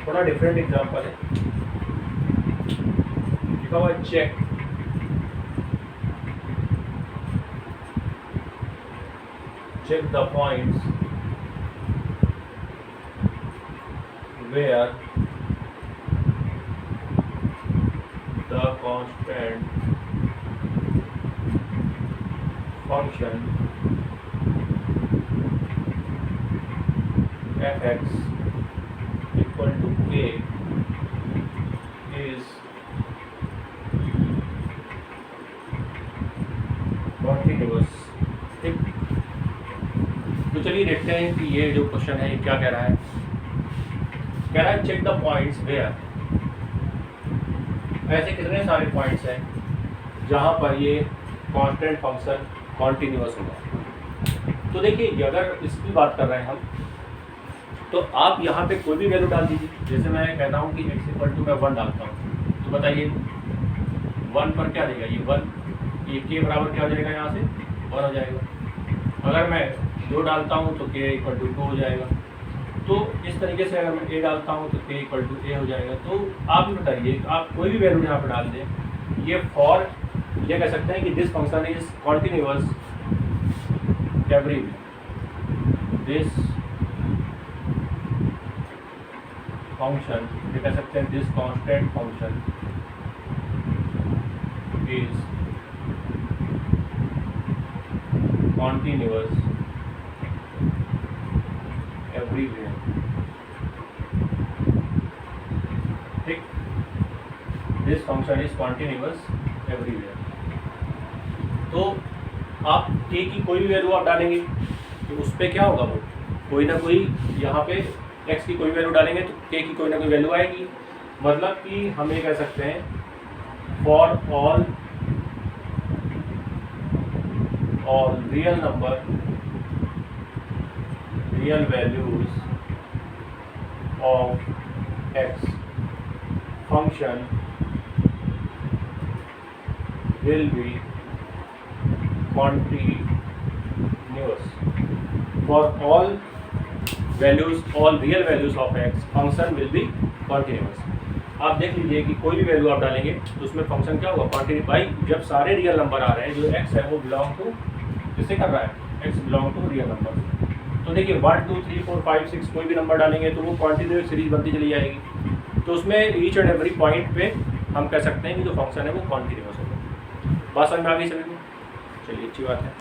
थोड़ा डिफरेंट एग्जांपल है, लिखा हुआ है check the points where the constant function fx equal to k is continuous। ठीक, तो चलिए देखते हैं कि ये जो क्वेश्चन है ये क्या कह रहा है। कह रहा है चेक द पॉइंट्स वेयर, ऐसे कितने सारे पॉइंट्स हैं जहाँ पर ये कांस्टेंट फंक्शन कॉन्टिन्यूअस होगा। तो देखिए अगर इसकी बात कर रहे हैं हम, तो आप यहाँ पे कोई भी वैल्यू डाल दीजिए। जैसे मैं कहता हूँ कि x इक्वल टू मैं 1 डालता हूँ, तो बताइए 1 पर क्या देगा, ये 1, ये k बराबर क्या हो जाएगा, यहाँ से 1 हो जाएगा। अगर मैं 2 डालता हूँ तो k इक्वल टू 2 हो जाएगा। तो इस तरीके से अगर मैं a डालता हूँ तो k इक्वल टू a हो जाएगा। तो आप भी बताइए, आप कोई भी वैल्यू यहाँ पर डाल दें, ये फॉर ये कह सकते हैं कि this function is continuous everywhere, this function, ये कह सकते हैं this constant function is continuous everywhere. ठीक, this function is continuous everywhere. तो आप k की कोई भी वैल्यू आप डालेंगे तो उस पर क्या होगा, वो कोई ना कोई यहाँ पे x की कोई वैल्यू डालेंगे तो k की कोई ना कोई वैल्यू आएगी। मतलब कि हम ये कह सकते हैं for all real number, real values of x function will be continuous for all values, all real values of x function will be continuous। आप देख लीजिए कि कोई भी वैल्यू आप डालेंगे तो उसमें फंक्शन क्या होगा, कॉन्टिन्यू। भाई जब सारे रियल नंबर आ रहे हैं, जो x है वो बिलोंग टू किससे कर रहा है, x belong to real number. तो देखिए 1 2 3 4 5 6 कोई भी नंबर डालेंगे तो वो कॉन्टिन्यूस सीरीज बनती चली जाएगी। तो उसमें ईच एंड एवरी पॉइंट पे हम कह सकते हैं कि जो फंक्शन है वो कॉन्टिन्यूस होगा। बात समझ में आ गई सभी को? चलिए अच्छी बात है।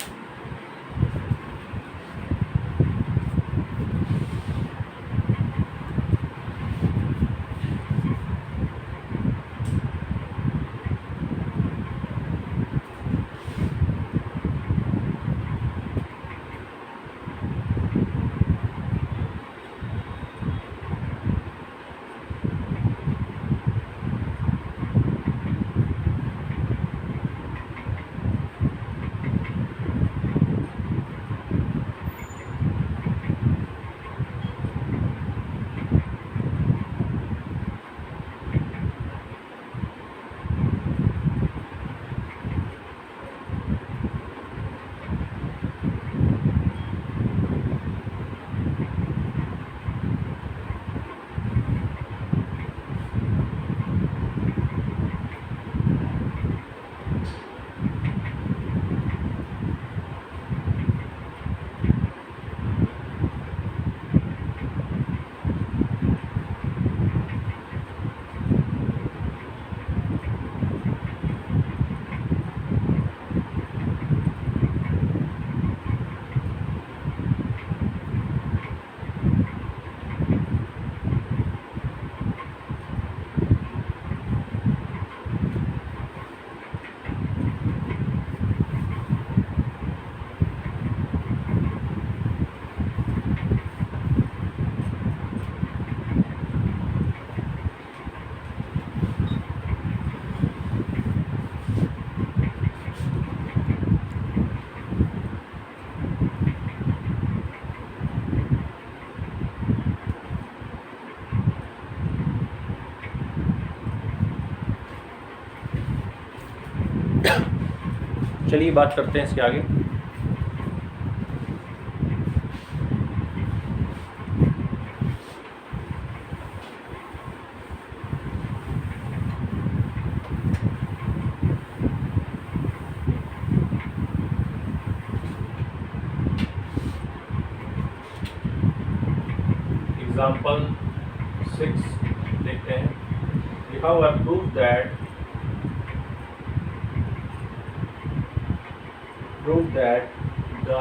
चलिए बात करते हैं इसके आगे। एग्जाम्पल 6 देखते हैं। लिखा हुआ है prove that the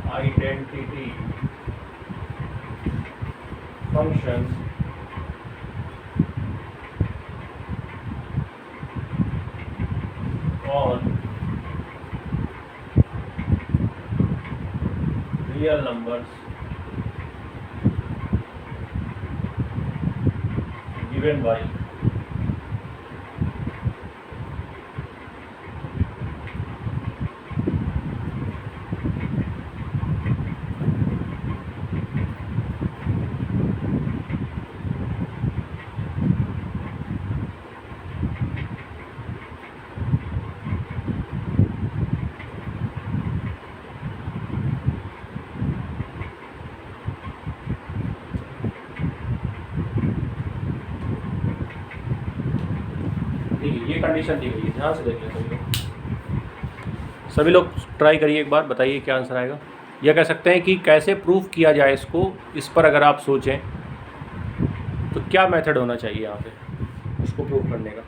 identity function on real numbers given by ये कंडीशन दी गई है, ध्यान से देखिए सभी लोग ट्राई करिए एक बार, बताइए क्या आंसर आएगा। यह कह सकते हैं कि कैसे प्रूफ किया जाए इसको, इस पर अगर आप सोचें तो क्या मेथड होना चाहिए यहाँ पे इसको प्रूफ करने का।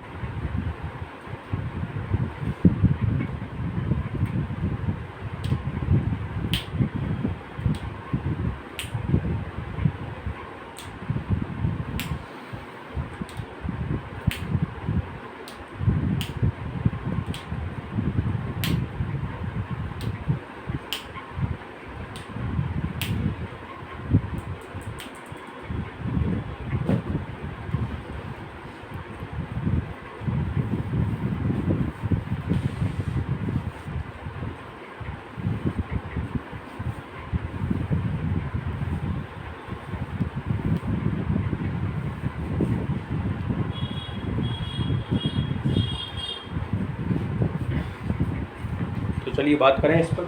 चलिए बात करें इस पर,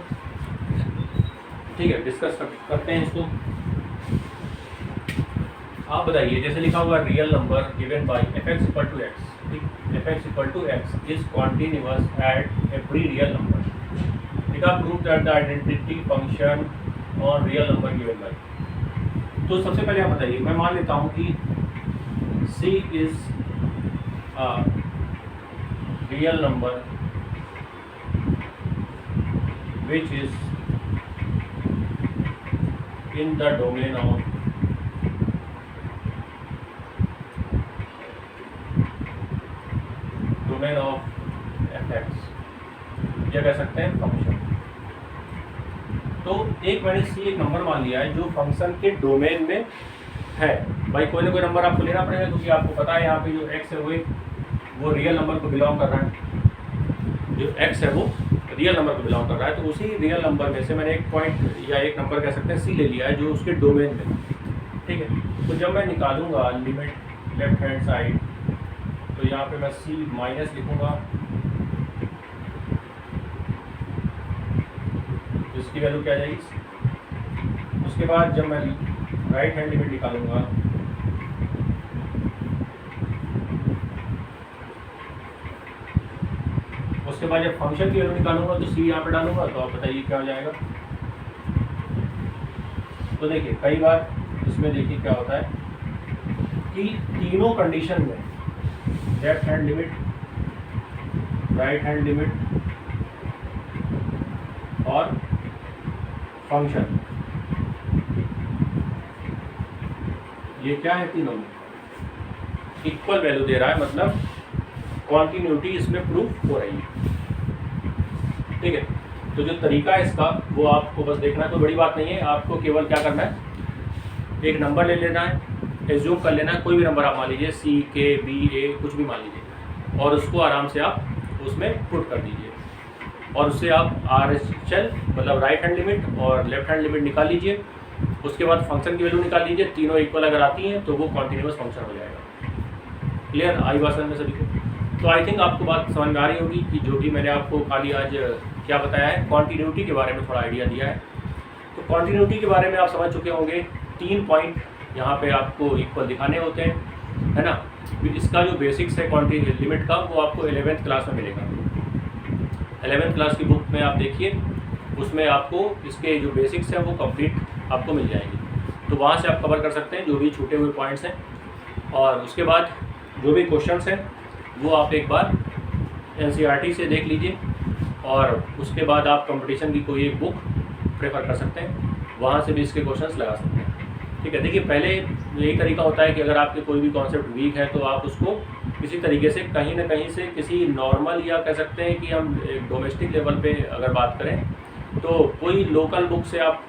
ठीक है, डिस्कस करते हैं इसको। आप बताइए, जैसे लिखा हुआ real number given by f(x = x), f(x = x) is continuous at every real number. लिखा prove that the identity function on real number given by. तो सबसे पहले आप बताइए, मैं मान लेता हूँ कि c is real number which is in the domain of f(x), यह कह सकते हैं फंक्शन। तो एक मैंने c एक नंबर मान लिया है जो फंक्शन के डोमेन में है। भाई कोई ना कोई नंबर आपको लेना पड़ेगा, क्योंकि आपको पता है यहाँ पे जो x है वो रियल नंबर को बिलोंग कर रहा है। जो x है वो रियल नंबर को बिलोंग कर रहा है, तो उसी रियल नंबर में से मैंने एक पॉइंट या एक नंबर कह सकते हैं c ले लिया है जो उसके डोमेन में, ठीक है। तो जब मैं निकालूंगा लिमिट लेफ्ट हैंड साइड, तो यहाँ पे मैं c माइनस लिखूंगा, इसकी वैल्यू क्या जाएगी। उसके बाद जब मैं राइट हैंड लिमिट निकालूंगा, उसके बाद जब फंक्शन की वैल्यू निकालूंगा तो c यहाँ पे डालूंगा, तो आप बताइए क्या हो जाएगा। तो देखिए कई बार इसमें देखिए क्या होता है कि तीनों कंडीशन में, left hand limit, right hand limit और फंक्शन, ये क्या है, तीनों में इक्वल वैल्यू दे रहा है, मतलब कॉन्टिन्यूटी इसमें प्रूफ हो रही है, ठीक है। तो जो तरीका है इसका वो आपको बस देखना है, कोई बड़ी बात नहीं है। आपको केवल क्या करना है, एक नंबर ले लेना है, एज्यूम कर लेना है, कोई भी नंबर आप मान लीजिए, c, k, b, a कुछ भी मान लीजिए, और उसको आराम से आप उसमें पुट कर दीजिए, और उससे आप RHL मतलब राइट हैंड लिमिट और लेफ्ट हैंड लिमिट निकाल लीजिए। उसके बाद फंक्शन की वैल्यू निकाल लीजिए, तीनों इक्वल अगर आती हैं तो वो कॉन्टिन्यूअस फंक्शन हो जाएगा। क्लियर, आई बात समझ में सभी को। तो आई थिंक आपको बात समझ में आ रही होगी कि जो भी मैंने आपको खाली आज क्या बताया है, कॉन्टीन्यूटी के बारे में थोड़ा आइडिया दिया है। तो कॉन्टीन्यूटी के बारे में आप समझ चुके होंगे। 3 पॉइंट यहाँ पे आपको इक्वल दिखाने होते हैं, है ना। इसका जो बेसिक्स है क्वांटिटी लिमिट का, वो आपको 11th क्लास में मिलेगा। 11th क्लास की बुक में आप देखिए, उसमें आपको इसके जो बेसिक्स हैं वो कंप्लीट आपको मिल जाएंगे। तो वहाँ से आप कवर कर सकते हैं जो भी छूटे हुए पॉइंट्स हैं। और उसके बाद जो भी क्वेश्चंस हैं वो आप एक बार NCERT से देख लीजिए, और उसके बाद आप कंपटीशन की कोई एक बुक प्रेफर कर सकते हैं, वहाँ से भी इसके क्वेश्चंस लगा सकते हैं। ठीक है, देखिए पहले यही तरीका होता है कि अगर आपके कोई भी कॉन्सेप्ट वीक है तो आप उसको किसी तरीके से कहीं ना कहीं से किसी नॉर्मल, या कह सकते हैं कि हम डोमेस्टिक लेवल पे अगर बात करें तो कोई लोकल बुक से आप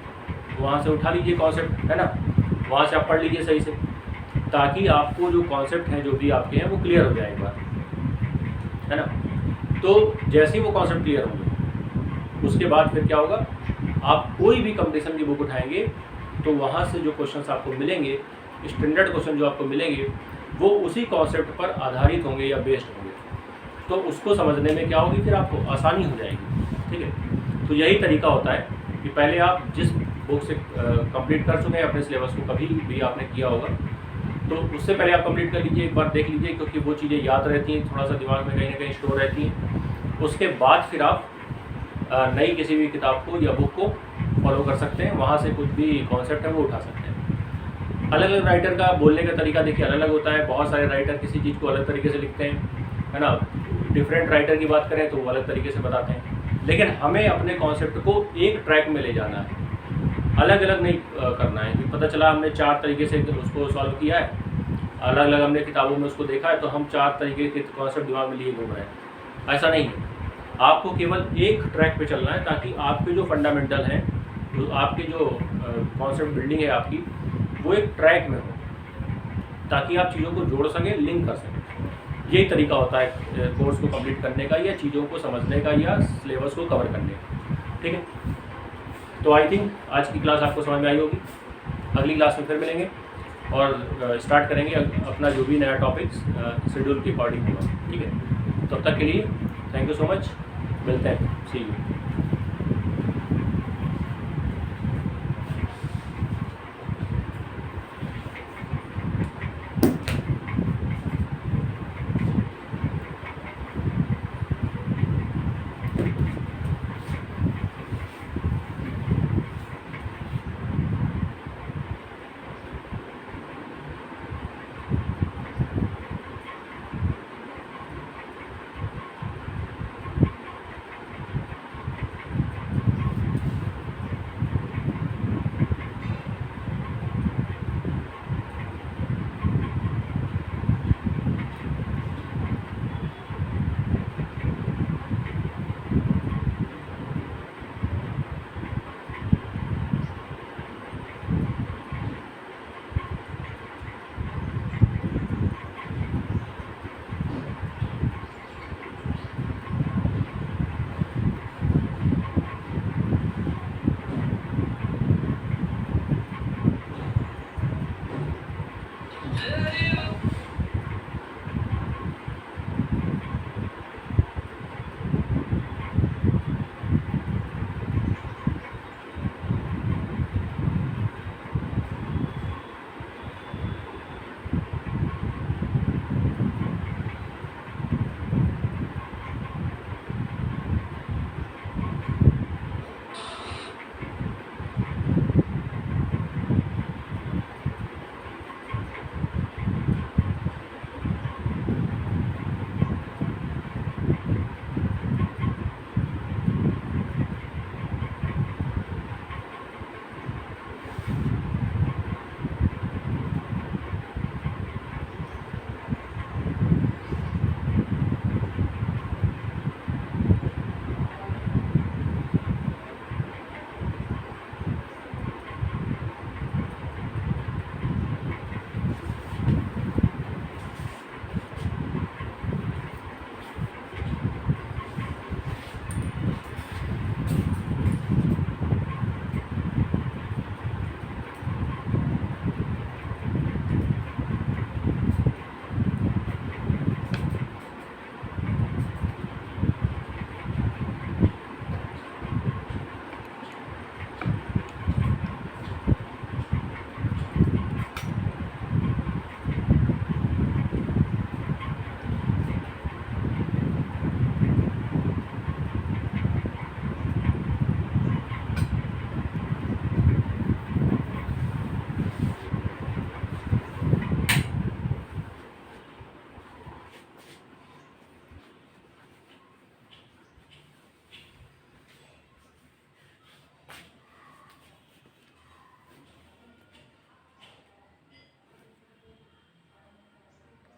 वहाँ से उठा लीजिए कॉन्सेप्ट, है ना। वहाँ से आप पढ़ लीजिए सही से, ताकि आपको जो कॉन्सेप्ट हैं जो भी आपके हैं वो क्लियर हो जाए एक बार, है ना। तो जैसे ही वो कॉन्सेप्ट क्लियर होंगे उसके बाद फिर क्या होगा, आप कोई भी कंपटीशन की बुक उठाएंगे तो वहाँ से जो क्वेश्चंस आपको मिलेंगे, स्टैंडर्ड क्वेश्चन जो आपको मिलेंगे, वो उसी कॉन्सेप्ट पर आधारित होंगे या बेस्ड होंगे। तो उसको समझने में क्या होगी, फिर आपको आसानी हो जाएगी। ठीक है, तो यही तरीका होता है कि पहले आप जिस बुक से कंप्लीट कर चुके हैं अपने सिलेबस को, कभी भी आपने किया होगा, तो उससे पहले आप कंप्लीट कर लीजिए, एक बार देख लीजिए, क्योंकि वो चीज़ें याद रहती हैं, थोड़ा सा दिमाग में कहीं ना कहीं स्टोर रहती हैं। उसके बाद फिर आप नई किसी भी किताब को या बुक को फॉलो कर सकते हैं, वहाँ से कुछ भी कॉन्सेप्ट है वो उठा सकते हैं। अलग अलग राइटर का बोलने का तरीका देखिए अलग अलग होता है। बहुत सारे राइटर किसी चीज़ को अलग तरीके से लिखते हैं, है ना। डिफरेंट राइटर की बात करें तो वो अलग तरीके से बताते हैं, लेकिन हमें अपने कॉन्सेप्ट को एक ट्रैक में ले जाना है, अलग अलग नहीं करना है। कि पता चला हमने 4 तरीके से उसको सॉल्व किया है, अलग अलग हमने किताबों में उसको देखा है, तो हम 4 तरीके के कॉन्सेप्ट दिमाग में लिए घूम रहे हैं, ऐसा नहीं है। आपको केवल एक ट्रैक पे चलना है, ताकि आपके जो फंडामेंटल हैं, जो आपके जो कॉन्सेप्ट बिल्डिंग है आपकी, वो एक ट्रैक में हो, ताकि आप चीज़ों को जोड़ सकें, लिंक कर सकें। यही तरीका होता है कोर्स को कंप्लीट करने का, या चीज़ों को समझने का, या सिलेबस को कवर करने का। ठीक है, तो आई थिंक आज की क्लास आपको समझ में आई होगी। अगली क्लास में फिर मिलेंगे और स्टार्ट करेंगे अपना जो भी नया टॉपिक्स शेड्यूल के अकॉर्डिंग होगा। ठीक है, तब तक के लिए थैंक यू सो मच, मिलते हैं, सी यू।